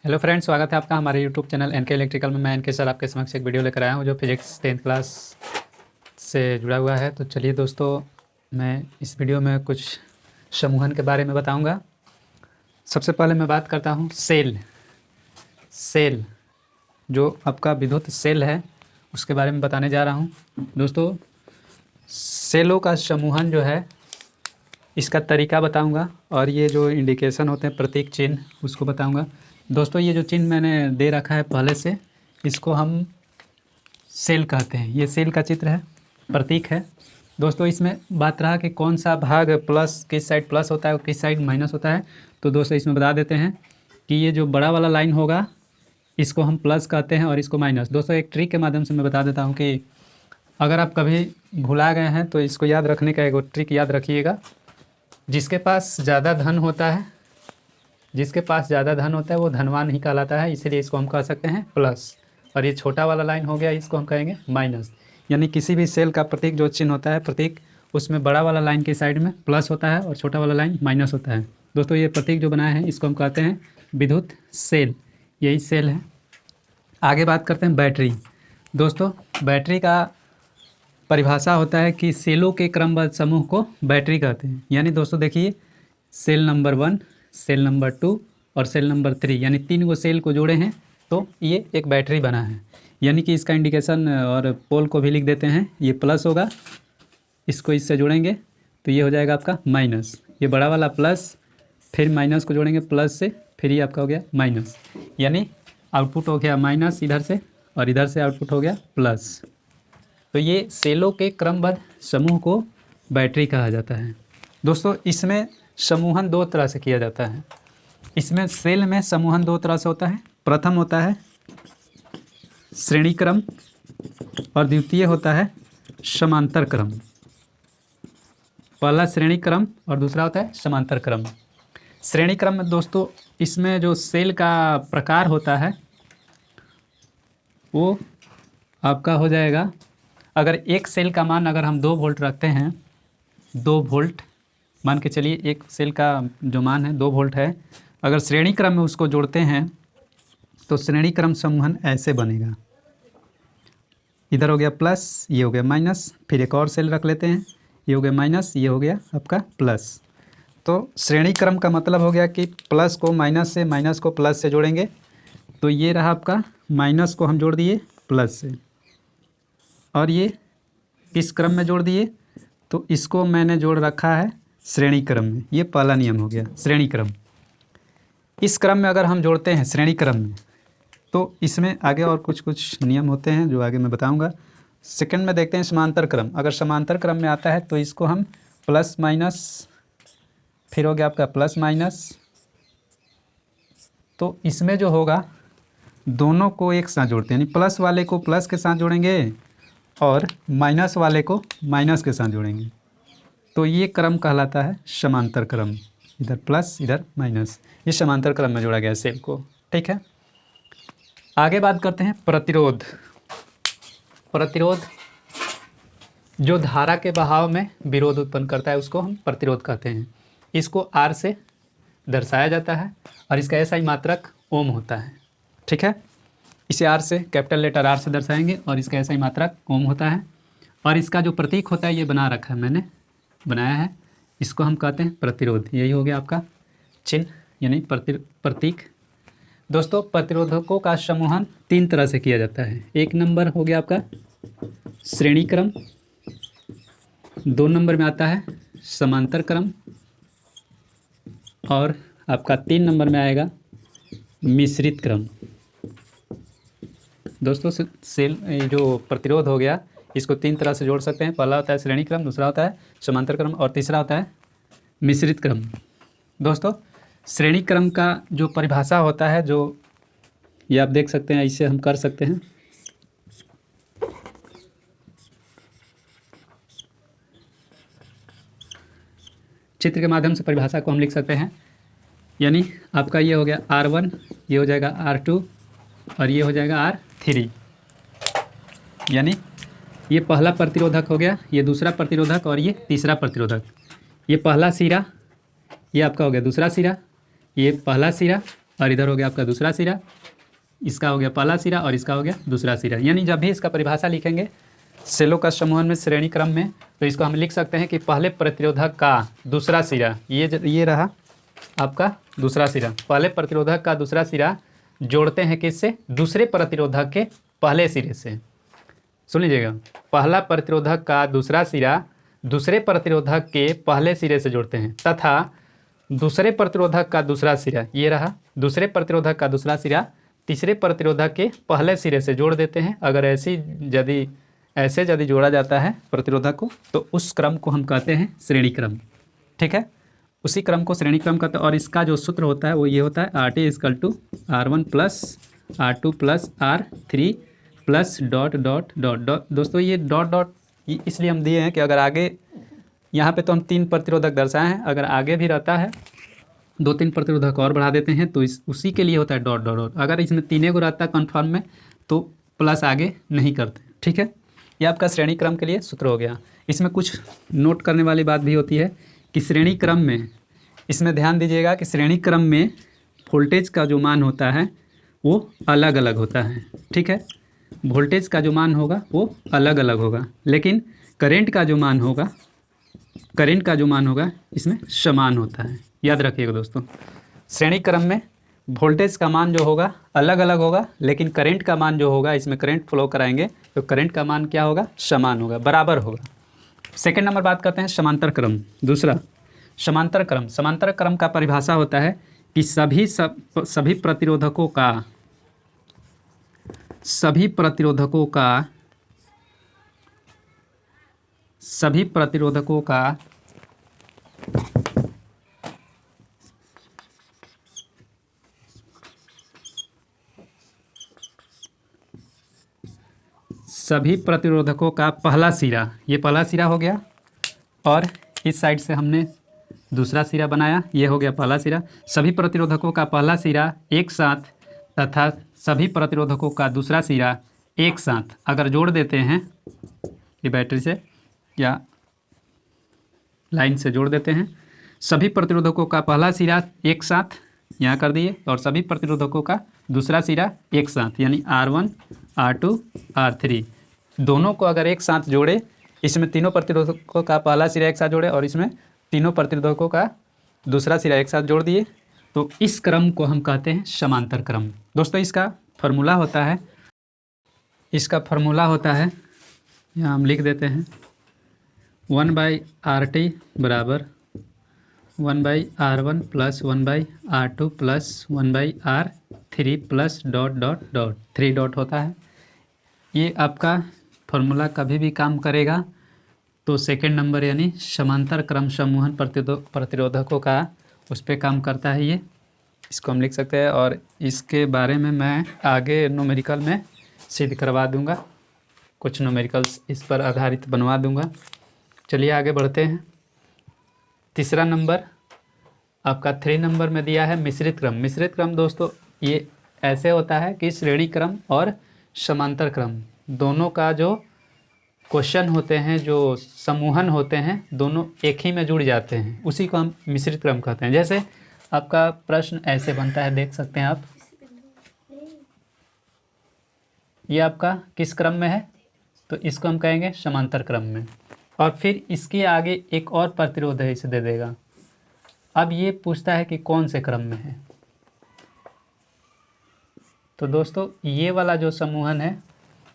Hello friends, स्वागत है आपका हमारे यूट्यूब चैनल एनके इलेक्ट्रिकल में। मैं एनके सर आपके समक्ष एक वीडियो लेकर आया हूं जो फिजिक्स 10th क्लास से जुड़ा हुआ है। तो चलिए दोस्तों, मैं इस वीडियो में कुछ समूहन के बारे में बताऊंगा। सबसे पहले मैं बात करता हूं सेल जो आपका विद्युत सेल है उसके बारे में बताने जा रहा हूं। दोस्तों, सेलों का समूहन जो है इसका तरीका बताऊंगा और ये जो इंडिकेशन होते हैं प्रतीक चिन्ह उसको बताऊंगा। दोस्तों, ये जो चिन्ह मैंने दे रखा है पहले से, इसको हम सेल कहते हैं। ये सेल का चित्र है, प्रतीक है। दोस्तों, इसमें बात रहा कि कौन सा भाग प्लस, किस साइड प्लस होता है और किस साइड माइनस होता है। तो दोस्तों, इसमें बता देते हैं कि ये जो बड़ा वाला लाइन होगा इसको हम प्लस कहते हैं और इसको माइनस। दोस्तों, एक ट्रिक के माध्यम से मैं बता देता हूँ कि अगर आप कभी भुला गए हैं तो इसको याद रखने का एक ट्रिक याद रखिएगा। जिसके पास ज़्यादा धन होता है वो धनवान ही कहलाता है, इसीलिए इसको हम कह सकते हैं प्लस। और ये छोटा वाला लाइन हो गया, इसको हम कहेंगे माइनस। यानी किसी भी सेल का प्रतीक जो चिन्ह होता है प्रतीक, उसमें बड़ा वाला लाइन की साइड में प्लस होता है और छोटा वाला लाइन माइनस होता है। दोस्तों, ये प्रतीक जो बनाए हैं इसको हम कहते हैं विद्युत सेल, यही सेल है। आगे बात करते हैं बैटरी। दोस्तों, बैटरी का परिभाषा होता है कि सेलों के क्रमबद्ध समूह को बैटरी कहते हैं। यानी दोस्तों देखिए, सेल नंबर 1, सेल नंबर 2 और सेल नंबर 3, यानी 3 गो सेल को जोड़े हैं तो ये एक बैटरी बना है। यानी कि इसका इंडिकेशन और पोल को भी लिख देते हैं। ये प्लस होगा, इसको इससे जोड़ेंगे तो ये हो जाएगा आपका माइनस। ये बड़ा वाला प्लस, फिर माइनस को जोड़ेंगे प्लस से, फिर ये आपका हो गया माइनस। यानी आउटपुट हो गया माइनस इधर से और इधर से आउटपुट हो गया प्लस। तो ये सेलों के क्रमबद्ध समूह को बैटरी कहा जाता है। दोस्तों, इसमें समूहन 2 तरह से किया जाता है। इसमें सेल में समूहन 2 तरह से होता है। प्रथम होता है श्रेणी क्रम और द्वितीय होता है समांतर क्रम। पहला श्रेणी क्रम और दूसरा होता है समांतर क्रम। श्रेणी क्रम में दोस्तों, इसमें जो सेल का प्रकार होता है वो आपका हो जाएगा, अगर एक सेल का मान अगर हम 2 वोल्ट रखते हैं, 2 वोल्ट मान के चलिए, एक सेल का जो मान है 2 वोल्ट है। अगर श्रेणी क्रम में उसको जोड़ते हैं तो श्रेणी क्रम समूहन ऐसे बनेगा। इधर हो गया प्लस, ये हो गया माइनस, फिर एक और सेल रख लेते हैं, ये हो गया माइनस, ये हो गया आपका प्लस। तो श्रेणी क्रम का मतलब हो गया कि प्लस को माइनस से, माइनस को प्लस से जोड़ेंगे। तो ये रहा आपका माइनस को हम जोड़ दिए प्लस से और ये इस क्रम में जोड़ दिए, तो इसको मैंने जोड़ रखा है श्रेणी क्रम में। ये पहला नियम हो गया श्रेणी क्रम। इस क्रम में अगर हम जोड़ते हैं श्रेणी क्रम में तो इसमें आगे और कुछ नियम होते हैं जो आगे मैं बताऊंगा। सेकंड में देखते हैं समांतर क्रम। अगर समांतर क्रम में आता है तो इसको हम प्लस माइनस, फिर हो गया आपका प्लस माइनस। तो इसमें जो होगा दोनों को एक साथ जोड़ते हैं, यानी प्लस वाले को प्लस के साथ जोड़ेंगे और माइनस वाले को माइनस के साथ जोड़ेंगे। तो ये क्रम कहलाता है समांतर क्रम। इधर प्लस इधर माइनस, ये समांतर क्रम में जोड़ा गया सेल को। ठीक है, आगे बात करते हैं प्रतिरोध। प्रतिरोध जो धारा के बहाव में विरोध उत्पन्न करता है उसको हम प्रतिरोध कहते हैं। इसको R से दर्शाया जाता है और इसका ऐसा ही मात्रक ओम होता है। ठीक है, इसे R से, कैपिटल लेटर R से दर्शाएंगे और इसका ऐसा ही मात्रक ओम होता है। और इसका जो प्रतीक होता है ये बना रखा है, मैंने बनाया है, इसको हम कहते हैं प्रतिरोध। यही हो गया आपका चिन्ह यानी प्रतीक। दोस्तों, प्रतिरोधकों का समूहन 3 तरह से किया जाता है। 1 नंबर हो गया आपका श्रेणी क्रम, 2 नंबर में आता है समांतर क्रम और आपका 3 नंबर में आएगा मिश्रित क्रम। दोस्तों, सेल जो प्रतिरोध हो गया इसको 3 तरह से जोड़ सकते हैं। पहला होता है श्रेणी क्रम, दूसरा होता है समांतर क्रम और तीसरा होता है मिश्रित क्रम। दोस्तों, श्रेणी क्रम का जो परिभाषा होता है, जो ये आप देख सकते हैं, इससे हम कर सकते हैं। चित्र के माध्यम से परिभाषा को हम लिख सकते हैं। यानी आपका ये हो गया R1, ये हो जाएगा R2 और ये हो जाएगा R3। यानी ये पहला प्रतिरोधक हो गया, ये दूसरा प्रतिरोधक और ये तीसरा प्रतिरोधक। ये पहला सिरा, ये आपका हो गया दूसरा सिरा, ये पहला सिरा और इधर हो गया आपका दूसरा सिरा, इसका हो गया पहला सिरा और इसका हो गया दूसरा सिरा। यानी जब भी इसका परिभाषा लिखेंगे सेलों का समूहन में श्रेणी क्रम में, तो इसको हम लिख सकते हैं कि पहले प्रतिरोधक का दूसरा सिरा, ये रहा आपका दूसरा सिरा, पहले प्रतिरोधक का दूसरा सिरा जोड़ते हैं किससे, दूसरे प्रतिरोधक के पहले सिरे से। सुन लीजिएगा, पहला प्रतिरोधक का दूसरा सिरा दूसरे प्रतिरोधक के पहले सिरे से जोड़ते हैं, तथा दूसरे प्रतिरोधक का दूसरा सिरा, ये रहा दूसरे प्रतिरोधक का दूसरा सिरा तीसरे प्रतिरोधक के पहले सिरे से जोड़ देते हैं। अगर यदि जोड़ा जाता है प्रतिरोधक को तो उस क्रम को हम कहते हैं श्रेणी क्रम। ठीक है, उसी क्रम को श्रेणी क्रम कहते हैं। और इसका जो सूत्र होता है वो ये होता है, RT = R1 + R2 + R3 plus dot dot dot dot. दोस्तों ये डॉट डॉट इसलिए हम दिए हैं कि अगर आगे यहाँ पे तो हम 3 प्रतिरोधक दर्शाए हैं, अगर आगे भी रहता है 2-3 प्रतिरोधक और बढ़ा देते हैं तो उसी के लिए होता है डॉट डॉट डॉट। अगर इसमें 3 को रहता है कन्फर्म में तो प्लस आगे नहीं करते। ठीक है, ये आपका श्रेणी क्रम के लिए सूत्र हो गया। इसमें कुछ नोट करने वाली बात भी होती है कि श्रेणी क्रम में, इसमें ध्यान दीजिएगा कि श्रेणी क्रम में वोल्टेज का जो मान होता है वो अलग अलग होता है। ठीक है, वोल्टेज का जो मान होगा वो अलग अलग होगा, लेकिन करंट का जो मान होगा इसमें समान होता है। याद रखिएगा दोस्तों, श्रेणी क्रम में वोल्टेज का मान जो होगा अलग अलग होगा, लेकिन करंट का मान जो होगा, इसमें करंट फ्लो कराएंगे तो करंट का मान क्या होगा, समान होगा, बराबर होगा। सेकंड नंबर बात करते हैं समांतर क्रम। दूसरा समांतर क्रम। समांतर क्रम का परिभाषा होता है कि सभी प्रतिरोधकों का पहला सिरा, ये पहला सिरा हो गया, और इस साइड से हमने दूसरा सिरा बनाया, ये हो गया पहला सिरा। सभी प्रतिरोधकों का पहला सिरा एक साथ तथा सभी प्रतिरोधकों का दूसरा सिरा एक साथ अगर जोड़ देते हैं, ये बैटरी से या लाइन से जोड़ देते हैं, सभी प्रतिरोधकों का पहला सिरा एक साथ यहाँ कर दिए और सभी प्रतिरोधकों का दूसरा सिरा एक साथ, यानी R1 R2 R3 दोनों को अगर एक साथ जोड़े, इसमें तीनों प्रतिरोधकों का पहला सिरा एक साथ जोड़े और इसमें तीनों प्रतिरोधकों का दूसरा सिरा एक साथ जोड़ दिए, तो इस क्रम को हम कहते हैं समांतर क्रम। दोस्तों इसका फार्मूला होता है, यहाँ हम लिख देते हैं 1/RT = 1/R1 + 1/R2 + 1/R3 plus dot dot dot 3 dot होता है। ये आपका फार्मूला कभी भी काम करेगा तो सेकंड नंबर यानी समांतर क्रम समूहन प्रतिरोधकों का उस पर काम करता है। ये इसको हम लिख सकते हैं और इसके बारे में मैं आगे न्यूमेरिकल में सिद्ध करवा दूंगा, कुछ न्यूमेरिकल्स इस पर आधारित बनवा दूंगा। चलिए आगे बढ़ते हैं। तीसरा नंबर आपका 3 नंबर में दिया है मिश्रित क्रम। मिश्रित क्रम दोस्तों ये ऐसे होता है कि श्रेणी क्रम और समांतर क्रम दोनों का जो क्वेश्चन होते हैं, जो समूहन होते हैं, दोनों एक ही में जुड़ जाते हैं, उसी को हम मिश्रित क्रम कहते हैं। जैसे आपका प्रश्न ऐसे बनता है, देख सकते हैं आप, ये आपका किस क्रम में है, तो इसको हम कहेंगे समांतर क्रम में। और फिर इसके आगे एक और प्रतिरोध है, इसे दे देगा। अब ये पूछता है कि कौन से क्रम में है, तो दोस्तों ये वाला जो समूहन है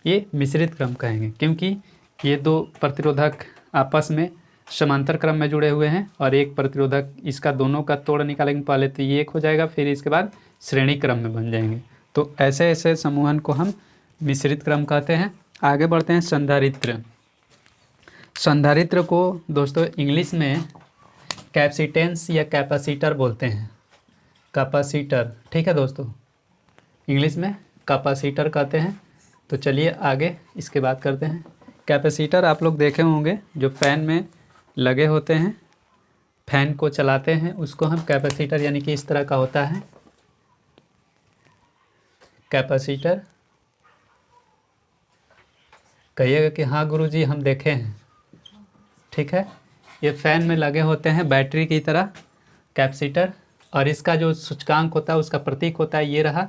ये मिश्रित क्रम कहेंगे, क्योंकि ये 2 प्रतिरोधक आपस में समांतर क्रम में जुड़े हुए हैं और एक प्रतिरोधक इसका दोनों का तोड़ निकालेंगे पहले, तो ये एक हो जाएगा, फिर इसके बाद श्रेणी क्रम में बन जाएंगे। तो ऐसे ऐसे समूहन को हम मिश्रित क्रम कहते हैं। आगे बढ़ते हैं संधारित्र। संधारित्र को दोस्तों इंग्लिश में कैपेसिटेंस या कैपेसिटर बोलते हैं, कैपेसिटर। ठीक है दोस्तों, इंग्लिश में कैपेसिटर कहते हैं। तो चलिए आगे इसके बात करते हैं। कैपेसिटर आप लोग देखे होंगे, जो फैन में लगे होते हैं, फैन को चलाते हैं, उसको हम कैपेसिटर, यानी कि इस तरह का होता है कैपेसिटर। कहिएगा कि हाँ गुरुजी हम देखे हैं। ठीक है, ये फैन में लगे होते हैं बैटरी की तरह कैपेसिटर, और इसका जो सूचकांक होता है उसका प्रतीक होता है, ये रहा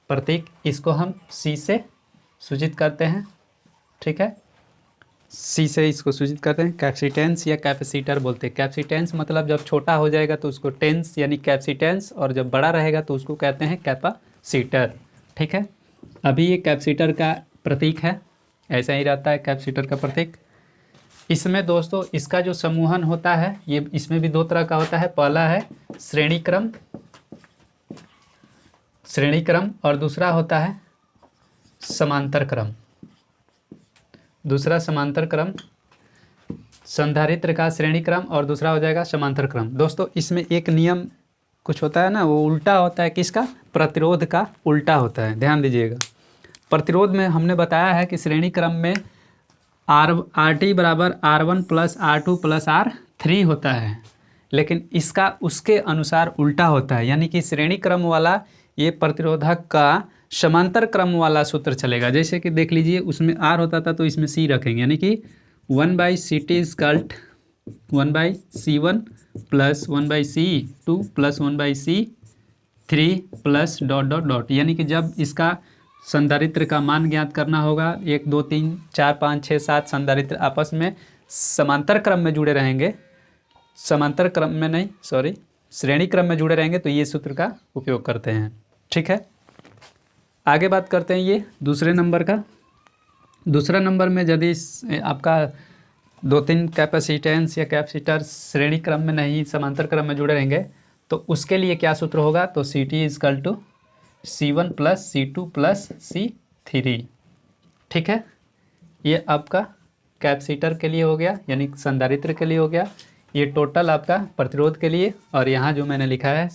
प्रतीक, इसको हम C से सूचित करते हैं। ठीक है, C से इसको सूचित करते हैं, कैपेसिटेंस या कैपेसिटर बोलते हैं। कैपेसिटेंस मतलब जब छोटा हो जाएगा तो उसको टेंस यानी कैपेसिटेंस, और जब बड़ा रहेगा तो उसको कहते हैं कैपेसिटर। ठीक है, अभी ये कैपेसिटर का प्रतीक है, ऐसा ही रहता है कैपेसिटर का प्रतीक। इसमें दोस्तों इसका जो समूहन होता है ये इसमें भी दो तरह का होता है। पहला है श्रेणी क्रम और दूसरा होता है समांतर क्रम। दूसरा समांतर क्रम, संधारित्र का श्रेणी क्रम और दूसरा हो जाएगा समांतर क्रम। दोस्तों इसमें एक नियम कुछ होता है ना, वो उल्टा होता है, किसका? प्रतिरोध का उल्टा होता है, ध्यान दीजिएगा। प्रतिरोध में हमने बताया है कि श्रेणी क्रम में RT बराबर R1 plus R2 plus R3 होता है, लेकिन इसका उसके अनुसार उल्टा होता है, यानी कि श्रेणी क्रम वाला ये प्रतिरोधक का समांतर क्रम वाला सूत्र चलेगा। जैसे कि देख लीजिए उसमें R होता था तो इसमें C रखेंगे, यानी कि 1/CT इक्वल्ट 1/C1 plus 1/C2 plus 1/C3 plus dot dot dot, यानी कि जब इसका संधारित्र का मान ज्ञात करना होगा, 1 2 3 4 5 6 7 संधारित्र आपस में समांतर क्रम में जुड़े रहेंगे, समांतर क्रम में नहीं सॉरी श्रेणी क्रम में जुड़े रहेंगे, तो ये सूत्र का उपयोग करते हैं। ठीक है, आगे बात करते हैं ये दूसरे नंबर का। दूसरा नंबर में यदि आपका 2-3 कैपेसिटेंस या कैपेसिटर श्रेणी क्रम में नहीं समांतर क्रम में जुड़े रहेंगे, तो उसके लिए क्या सूत्र होगा? तो CT equal to C1 plus C2 plus C3। ठीक है, ये आपका कैपेसिटर के लिए हो गया, यानी संधारित्र के लिए हो गया। ये टोटल आपका प्रतिरोध के लिए, और यहाँ जो मैंने लिखा है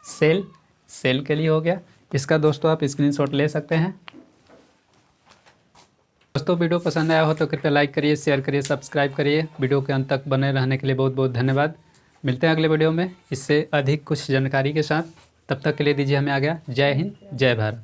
सेल के लिए हो गया। इसका दोस्तों आप स्क्रीनशॉट ले सकते हैं। दोस्तों वीडियो पसंद आया हो तो कृपया लाइक करिए, शेयर करिए, सब्सक्राइब करिए। वीडियो के अंत तक बने रहने के लिए बहुत बहुत धन्यवाद। मिलते हैं अगले वीडियो में इससे अधिक कुछ जानकारी के साथ। तब तक के लिए दीजिए हमें आज्ञा। जय हिंद, जय भारत।